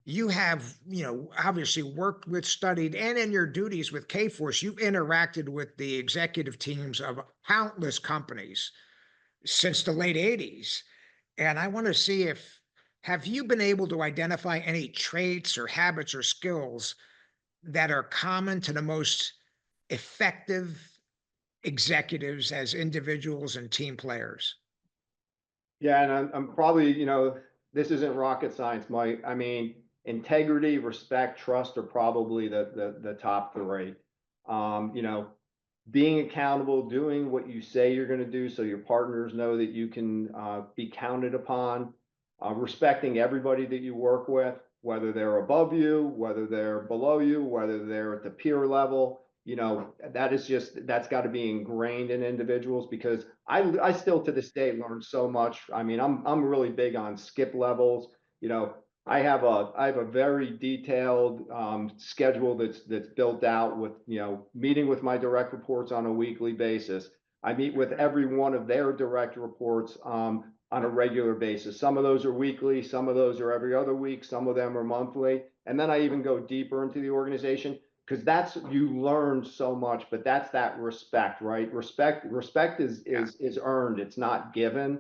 you have, obviously worked with, studied, and in your duties with Kforce, you've interacted with the executive teams of countless companies since the late 80s. And I want to see if have you been able to identify any traits or habits or skills that are common to the most effective executives as individuals and team players? Yeah, and I'm probably, this isn't rocket science, Mike. I mean, integrity, respect, trust are probably the top three. You know, being accountable, doing what you say you're going to do, so your partners know that you can be counted upon. Respecting everybody that you work with, whether they're above you, whether they're below you, whether they're at the peer level. That's got to be ingrained in individuals, because I still to this day learn so much. I mean, I'm really big on skip levels. I have a very detailed schedule that's built out with, meeting with my direct reports on a weekly basis. I meet with every one of their direct reports on a regular basis. Some of those are weekly, some of those are every other week, some of them are monthly. And then I even go deeper into the organization, because that's, you learn so much. But that's that respect, right? Respect is Yeah. is earned, it's not given.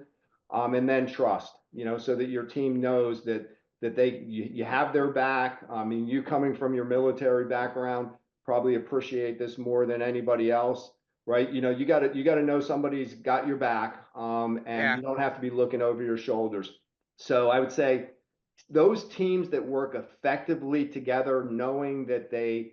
And then trust, so that your team knows that you have their back. I mean, you coming from your military background probably appreciate this more than anybody else, right? You got to know somebody's got your back, and Yeah. you don't have to be looking over your shoulders. So I would say those teams that work effectively together, knowing that they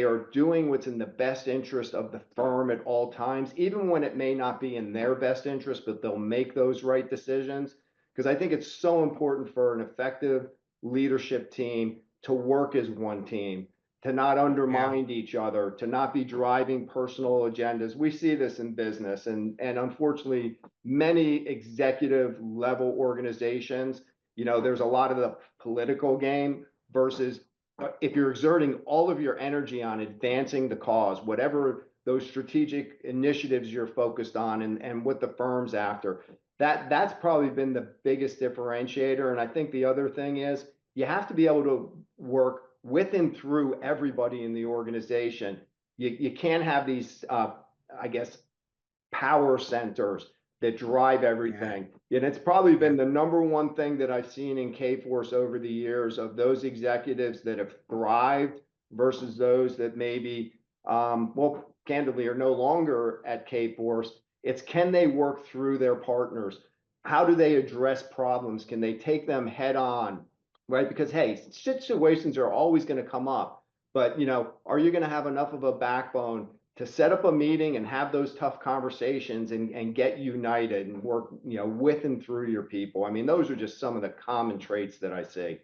are doing what's in the best interest of the firm at all times, even when it may not be in their best interest, but they'll make those right decisions. Because I think it's so important for an effective leadership team to work as one team, to not Yeah. undermine each other, to not be driving personal agendas. We see this in business, and unfortunately, many executive level organizations, there's a lot of the political game versus, if you're exerting all of your energy on advancing the cause, whatever those strategic initiatives you're focused on, and what the firm's after, that's probably been the biggest differentiator. And I think the other thing is, you have to be able to work with and through everybody in the organization. You can't have these, I guess, power centers that drive Yeah. everything. And it's probably Yeah. been the number one thing that I've seen in Kforce over the years, of those executives that have thrived versus those that maybe, well, candidly, are no longer at Kforce. It's, can they work through their partners? How do they address problems? Can they take them head on? Right? Because, hey, situations are always going to come up. But, are you going to have enough of a backbone to set up a meeting and have those tough conversations, and get united and work, with and through your people? I mean, those are just some of the common traits that I see.